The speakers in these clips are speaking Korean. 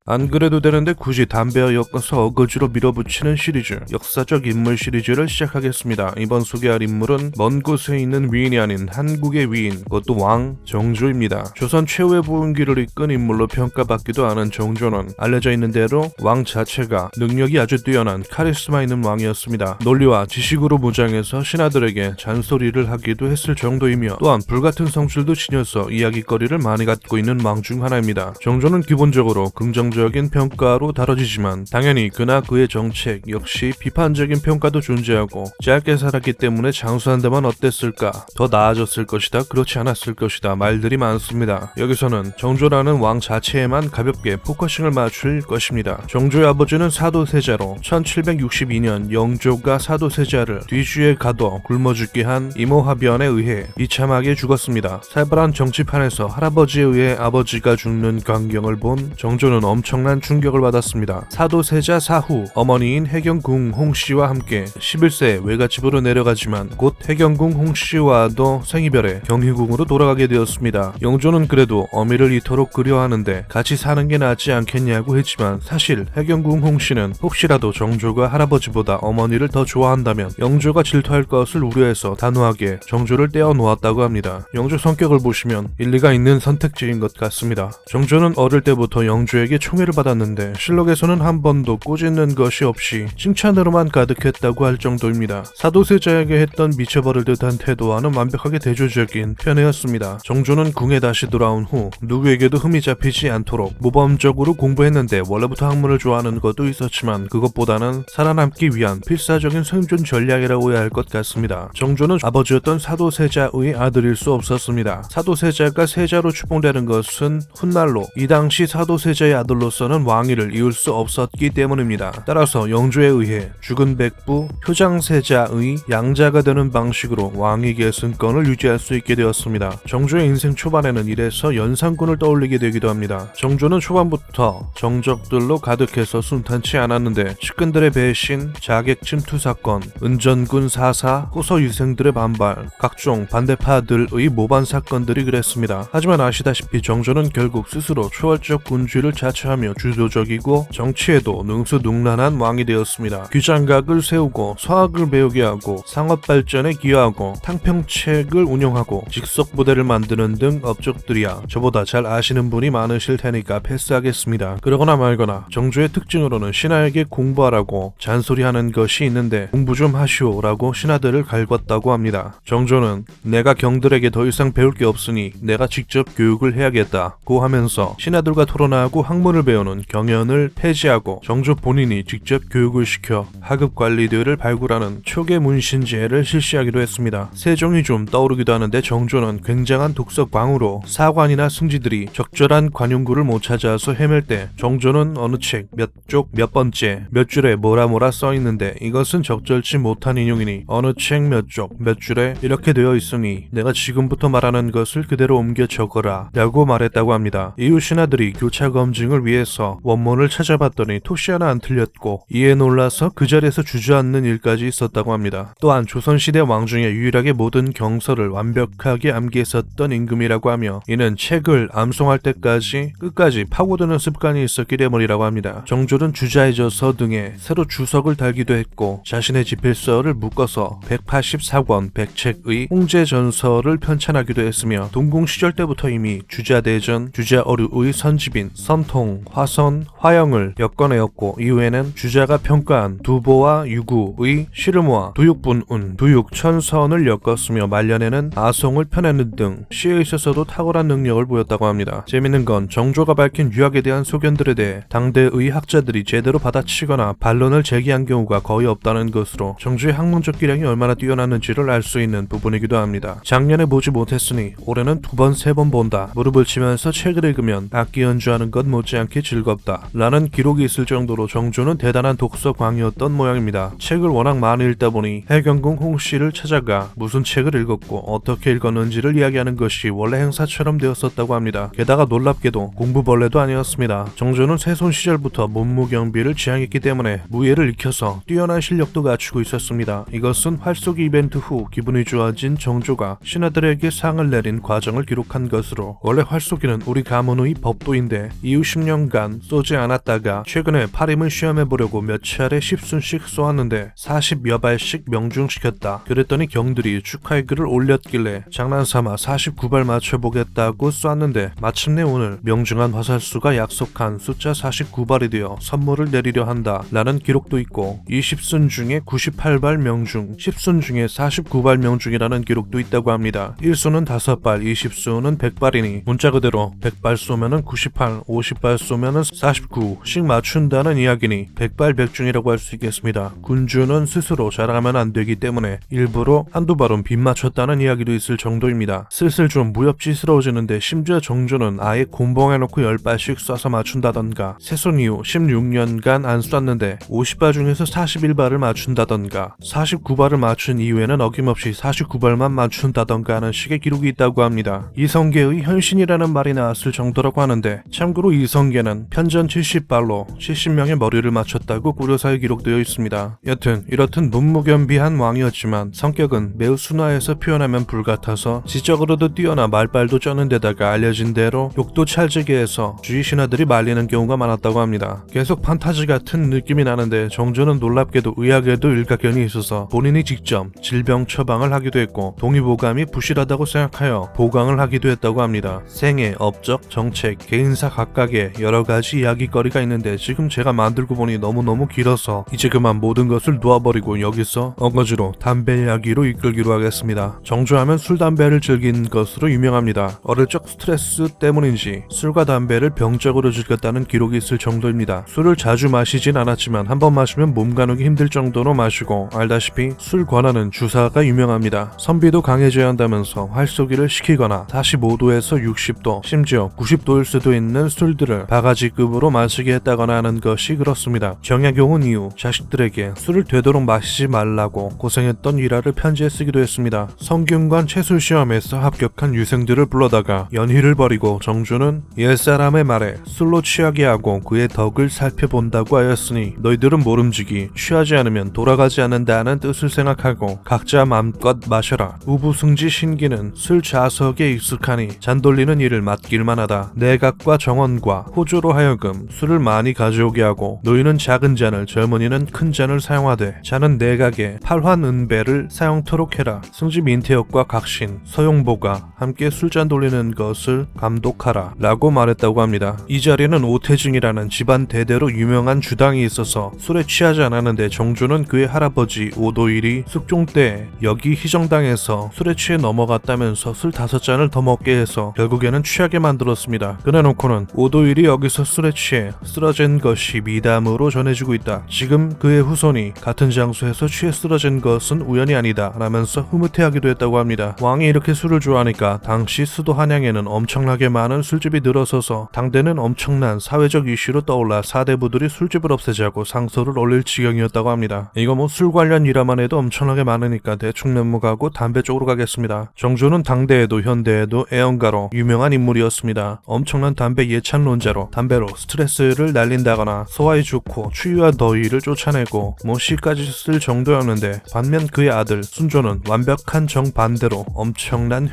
안 그래도 되는데 굳이 담배와 엮어서 어거지로 밀어붙이는 시리즈, 역사적 인물 시리즈를 시작하겠습니다. 이번 소개할 인물은 먼 곳에 있는 위인이 아닌 한국의 위인, 그것도 왕 정조입니다. 조선 최후의 부흥기를 이끈 인물로 평가받기도 하는 정조는 알려져 있는 대로 왕 자체가 능력이 아주 뛰어난 카리스마 있는 왕이었습니다. 논리와 지식으로 무장해서 신하들에게 잔소리를 하기도 했을 정도이며 또한 불같은 성질도 지녀서 이야기거리를 많이 갖고 있는 왕 중 하나입니다. 정조는 기본적으로 긍정적인 평가로 다뤄지지만 당연히 그나 그의 정책 역시 비판적인 평가도 존재하고 짧게 살았기 때문에 장수한 데만 어땠을까, 더 나아졌을 것이다, 그렇지 않았을 것이다 말들이 많습니다. 여기서는 정조라는 왕 자체에만 가볍게 포커싱을 맞출 것입니다. 정조의 아버지는 사도세자로 1762년 영조가 사도세자를 뒤주에 가둬 굶어 죽게 한 이모화변에 의해 비참하게 죽었습니다. 살벌한 정치판에서 할아버지에 의해 아버지가 죽는 광경을 본 정조는 엄청난 충격을 받았습니다. 사도세자 사후 어머니인 해경궁 홍씨와 함께 11세 외갓집으로 내려가지만 곧 해경궁 홍씨와도 생이별해 경희궁으로 돌아가게 되었습니다. 영조는 그래도 어미를 이토록 그리워하는데 같이 사는 게 낫지 않겠냐고 했지만 사실 해경궁 홍씨는 혹시라도 정조가 할아버지보다 어머니를 더 좋아한다면 영조가 질투할 것을 우려해서 단호하게 정조를 떼어놓았다고 합니다. 영조 성격을 보시면 일리가 있는 선택지인 것 같습니다. 정조는 어릴 때부터 영조에게 총애를 받았는데 실록에서는 한 번도 꾸짖는 것이 없이 칭찬으로만 가득했다고 할 정도입니다. 사도세자에게 했던 미쳐버릴 듯한 태도와는 완벽하게 대조적인 편이었습니다. 정조는 궁에 다시 돌아온 후 누구에게도 흠이 잡히지 않도록 모범적으로 공부했는데 원래부터 학문을 좋아하는 것도 있었지만 그것보다는 살아남기 위한 필사적인 생존 전략이라고 해야 할 것 같습니다. 정조는 아버지였던 사도세자의 아들일 수 없었습니다. 사도세자가 세자로 추봉되는 것은 훗날로 이 당시 사도세자의 아들로서는 왕위를 이을 수 없었기 때문입니다. 따라서 영조에 의해 죽은 백부 효장세자의 양자가 되는 방식으로 왕위 계승권을 유지할 수 있게 되었습니다. 정조의 인생 초반에는 이래서 연산군을 떠올리게 되기도 합니다. 정조는 초반부터 정적들로 가득해서 순탄치 않았는데 측근들의 배신, 자객 침투 사건, 은전군 사사, 호서 유생들의 반발, 각종 반대파들의 모반 사건들이 그랬습니다. 하지만 아시다시피 정조는 결국 스스로 초월적 군주를 자처하며 주도적이고 정치에도 능수능란한 왕이 되었습니다. 규장각을 세우고 서학을 배우게 하고 상업 발전에 기여하고 탕평책을 운영하고 직속부대를 만드는 등 업적들이야 저보다 잘 아시는 분이 많으실 테니까 패스하겠습니다. 그러거나 말거나 정조의 특징으로는 신하에게 공부하라고 잔소리하는 것이 있는데 공부 좀 하시오 라고 신하들을 갈궜다고 합니다. 정조는 내가 경들에게 더 이상 배울 게 없으니 내가 직접 교육을 해야겠다고 하면서 신하들과 토론하고 학문을 배우는 경연을 폐지하고 정조 본인이 직접 교육을 시켜 하급 관리들을 발굴하는 초계 문신제를 실시하기도 했습니다. 세종이 좀 떠오르기도 하는데 정조는 굉장한 독서광으로 사관이나 승지들이 적절한 관용구를 못 찾아서 헤맬 때 정조는 어느 책 몇 쪽 몇 번째 몇 줄에 뭐라 써있는데 이것은 적절치 못한 인용이니 어느 책 몇 쪽 몇 줄에 이렇게 되어 있으니 내가 지금부터 말하는 것을 그대로 옮겨 적어라 라고 말했다고 합니다. 이후 신하들이 교차 검증을 위해서 원문을 찾아봤더니 토시 하나 안 틀렸고 이에 놀라서 그 자리에서 주저앉는 일까지 있었다고 합니다. 또한 조선시대 왕 중에 유일하게 모든 경서를 완벽하게 암기했었던 임금이라고 하며 이는 책을 암송할 때까지 끝까지 파고드는 습관이 있었기 때문이라고 합니다. 정조는 주자의저서 등에 새로 주석을 달기도 했고 자신의 집필서를 묶어서 184권 100책의 홍제전서를 편찬하기도 했으며 동궁 시절 때부터 이미 주자대전, 주자어류의 선집인 선통, 화선, 화영을 엮어내었고 이후에는 주자가 평가한 두보와 유구의 시르모와 두육분운, 두육천선을 엮었으며 말년에는 아송을 펴내는 등 시에 있어서도 탁월한 능력을 보였다고 합니다. 재밌는 건 정조가 밝힌 유학에 대한 소견들에 대해 당대의 학자들이 제대로 받아치거나 반론을 제기한 경우가 거의 없다는 것으로 정조의 학문적 기량이 얼마나 뛰어났는지를 알 수 있는 부분이기도 합니다. 작년에 보지 못했으니 올해는 2번, 3번 본다. 무릎을 치면서 책을 읽으면 악기 연주하는 것 못지않게 즐겁다 라는 기록이 있을 정도로 정조는 대단한 독서광이었던 모양입니다. 책을 워낙 많이 읽다 보니 해경궁 홍씨를 찾아가 무슨 책을 읽었고 어떻게 읽었는지를 이야기하는 것이 원래 행사처럼 되었었다고 합니다. 게다가 놀랍게도 공부벌레도 아니었습니다. 정조는 세손 시절부터 문무경비를 지향했기 때문에 무예를 익혀서 뛰어난 실력도 갖추고 있었습니다. 이것은 활쏘기 이벤트 후 기분이 좋아진 정조가 신하들에게 상을 내린 과정을 기록한 것으로 원래 활쏘기는 우리 가문의 법도인데 이후 10년 년간 쏘지 않았다가 최근에 팔힘을 시험해보려고 몇 차례 10순씩 쏘았는데 40여 발씩 명중시켰다. 그랬더니 경들이 축하의 글을 올렸길래 장난삼아 49발 맞춰보겠다고 쐈는데 마침내 오늘 명중한 화살수가 약속한 숫자 49발이 되어 선물을 내리려 한다 라는 기록도 있고 20순 중에 98발 명중, 10순 중에 49발 명중이라는 기록도 있다고 합니다. 1수는 5발, 20수는 100발이니 문자 그대로 100발 쏘면은 98, 50발 쏘면은 49씩 맞춘다는 이야기니 100발 100중이라고 할 수 있겠습니다. 군주는 스스로 자랑하면 안 되기 때문에 일부러 한두 발은 빗 맞췄다는 이야기도 있을 정도입니다. 슬슬 좀 무협지스러워지는데 심지어 정조는 아예 곤봉해놓고 10발씩 쏴서 맞춘다던가 세손 이후 16년간 안 쐈는데 50발 중에서 41발을 맞춘다던가 49발을 맞춘 이후에는 어김없이 49발만 맞춘다던가 하는 식의 기록이 있다고 합니다. 이성계의 현신이라는 말이 나왔을 정도라고 하는데 참고로 이성계는 편전 70발로 70명의 머리를 맞췄다고 고려사에 기록되어 있습니다. 여튼 이렇듯 문무겸비한 왕이었지만 성격은 매우 순화해서 표현하면 불같아서 지적으로도 뛰어나 말빨도 쩌는 데다가 알려진 대로 욕도 찰지게 해서 주위 신하들이 말리는 경우가 많았다고 합니다. 계속 판타지 같은 느낌이 나는데 정조는 놀랍게도 의학에도 일가견이 있어서 본인이 직접 질병 처방을 하기도 했고 동의보감이 부실하다고 생각하여 보강을 하기도 했다고 합니다. 생애, 업적, 정책, 개인사 각각의 여러가지 이야기거리가 있는데 지금 제가 만들고 보니 너무너무 길어서 이제 그만 모든 것을 놓아버리고 여기서 어거지로 담배 이야기로 이끌기로 하겠습니다. 정조하면 술, 담배를 즐긴 것으로 유명합니다. 어릴 적 스트레스 때문인지 술과 담배를 병적으로 즐겼다는 기록이 있을 정도입니다. 술을 자주 마시진 않았지만 한번 마시면 몸 가누기 힘들 정도로 마시고 알다시피 술 권하는 주사가 유명합니다. 선비도 강해져야 한다면서 활쏘기를 시키거나 45도에서 60도 심지어 90도일 수도 있는 술들을 바가지급으로 마시게 했다거나 하는 것이 그렇습니다. 정약용은 이후 자식들에게 술을 되도록 마시지 말라고 고생했던 일화를 편지에 쓰기도 했습니다. 성균관 채술시험에서 합격한 유생들을 불러다가 연희를 벌이고 정조는 옛사람의 말에 술로 취하게 하고 그의 덕을 살펴본다고 하였으니 너희들은 모름지기 취하지 않으면 돌아가지 않는다는 뜻을 생각하고 각자 맘껏 마셔라. 우부승지 신기는 술 좌석에 익숙하니 잔 돌리는 일을 맡길만 하다. 내각과 정원과 호조로 하여금 술을 많이 가져오게 하고 노인은 작은 잔을 젊은이는 큰 잔을 사용하되 잔은 내각에 팔환은배를 사용토록 해라. 승지 민태혁과 각신, 서용보가 함께 술잔 돌리는 것을 감독하라 라고 말했다고 합니다. 이 자리는 오태증이라는 집안 대대로 유명한 주당이 있어서 술에 취하지 않았는데 정조는 그의 할아버지 오도일이 숙종 때 여기 희정당에서 술에 취해 넘어갔다면서 술 5잔을 더 먹게 해서 결국에는 취하게 만들었습니다. 그래놓고는 오도일이 여기서 술에 취해 쓰러진 것이 미담으로 전해지고 있다. 지금 그의 후손이 같은 장소에서 취해 쓰러진 것은 우연이 아니다 라면서 흐뭇해하기도 했다고 합니다. 왕이 이렇게 술을 좋아하니까 당시 수도 한양에는 엄청나게 많은 술집이 늘어서서 당대는 엄청난 사회적 이슈로 떠올라 사대부들이 술집을 없애자고 상소를 올릴 지경이었다고 합니다. 이거 뭐 술 관련 일화만 해도 엄청나게 많으니까 대충 넘어가고 담배 쪽으로 가겠습니다. 정조는 당대에도 현대에도 애언가로 유명한 인물이었습니다. 엄청난 담배 예찬론자로 담배로 스트레스를 날린다거나 소화에 좋고 추위와 더위를 쫓아내고 뭐 시까지 쓸 정도였는데 반면 그의 아들 순조는 완벽한 정반대로 엄청난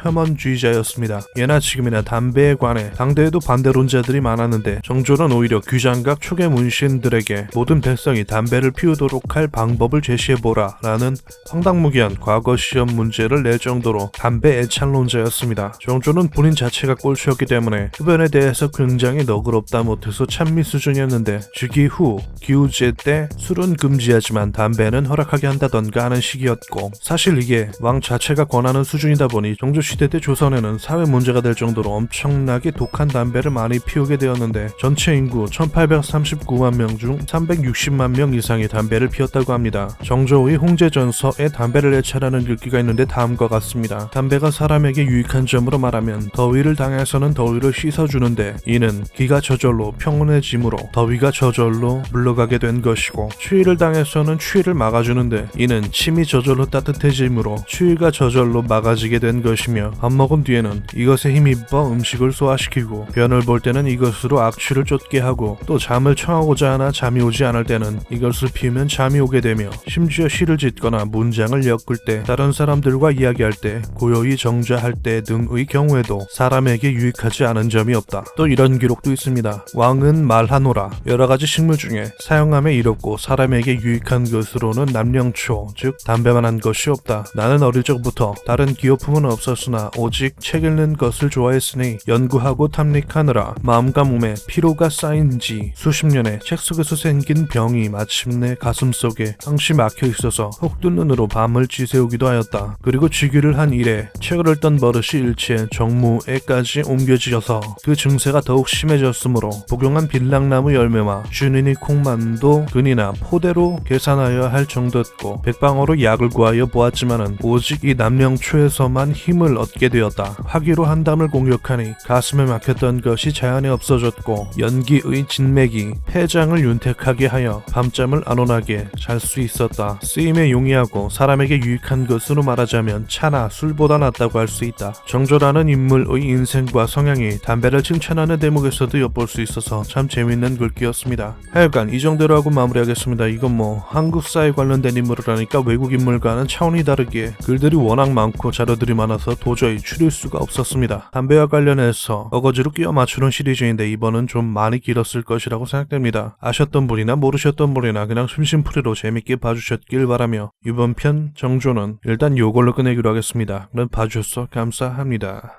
혐언주의자였습니다. 예나 지금이나 담배에 관해 당대에도 반대론자들이 많았는데 정조는 오히려 규장각 초계 문신들에게 모든 백성이 담배를 피우도록 할 방법을 제시해보라 라는 황당무계한 과거 시험 문제를 낼 정도로 담배 애찬론자였습니다. 정조는 본인 자체가 꼴초였기 때문에 흡연에 대해서 굉장히 너그럽다 못해서 찬미 수준이었는데 즉위 후 기우제 때 술은 금지하지만 담배는 허락하게 한다던가 하는 시기였고 사실 이게 왕 자체가 권하는 수준이다 보니 정조시대 때 조선에는 사회 문제가 될 정도로 엄청나게 독한 담배를 많이 피우게 되었는데 전체 인구 1839만 명 중 360만 명 이상이 담배를 피웠다고 합니다. 정조의 홍제전서에 담배를 애찰하는 글귀가 있는데 다음과 같습니다. 담배가 사람에게 유익한 점으로 말하면 더위를 당해서는 더위를 씻어주는데 이는 기가 저절로 평온해지므로 더위가 저절로 물러가게 된 것이고 추위를 당해서는 추위를 막아주는데 이는 침이 저절로 따뜻해지므로 추위가 저절로 막아지게 된 것이며 밥 먹은 뒤에는 이것에 힘입어 음식을 소화시키고 변을 볼 때는 이것으로 악취를 쫓게 하고 또 잠을 청하고자 하나 잠이 오지 않을 때는 이것을 피우면 잠이 오게 되며 심지어 시를 짓거나 문장을 엮을 때 다른 사람들과 이야기할 때 고요히 정자할 때 등의 경우에도 사람에게 유익하지 않은 점이 없다. 또 이런 기록도 있습니다. 있었습니다. 왕은 말하노라. 여러가지 식물 중에 사용함에 이롭고 사람에게 유익한 것으로는 남령초 즉 담배만 한 것이 없다. 나는 어릴 적부터 다른 기호품은 없었으나 오직 책 읽는 것을 좋아했으니 연구하고 탐닉하느라 마음과 몸에 피로가 쌓인 지 수십 년에 책 속에서 생긴 병이 마침내 가슴속에 항시 막혀 있어서 혹든 눈으로 밤을 지새우기도 하였다. 그리고 즉위를 한 이래 책을 읽던 버릇이 일체 정무에까지 옮겨지어서 그 증세가 더욱 심해졌으므로 복용한 빌랑나무 열매와 쥐니니 콩만도 근이나 포대로 계산하여야 할 정도였고 백방어로 약을 구하여 보았지만은 오직 이 남령초에서만 힘을 얻게 되었다. 화기로 한담을 공격하니 가슴에 막혔던 것이 자연에 없어졌고 연기의 진맥이 폐장을 윤택하게 하여 밤잠을 안온하게 잘 수 있었다. 쓰임에 용이하고 사람에게 유익한 것으로 말하자면 차나 술보다 낫다고 할 수 있다. 정조라는 인물의 인생과 성향이 담배를 칭찬하는 대목에서도 엿볼 수 있어서 참 재밌는 글귀였습니다. 하여간 이 정도로 하고 마무리하겠습니다. 이건 뭐 한국사에 관련된 인물을 하니까 외국 인물과는 차원이 다르게 글들이 워낙 많고 자료들이 많아서 도저히 추릴 수가 없었습니다. 담배와 관련해서 어거지로 끼워 맞추는 시리즈인데 이번은 좀 많이 길었을 것이라고 생각됩니다. 아셨던 분이나 모르셨던 분이나 그냥 심심풀이로 재밌게 봐주셨길 바라며 이번 편 정조는 일단 요걸로 끝내기로 하겠습니다. 그럼 봐주셔서 감사합니다.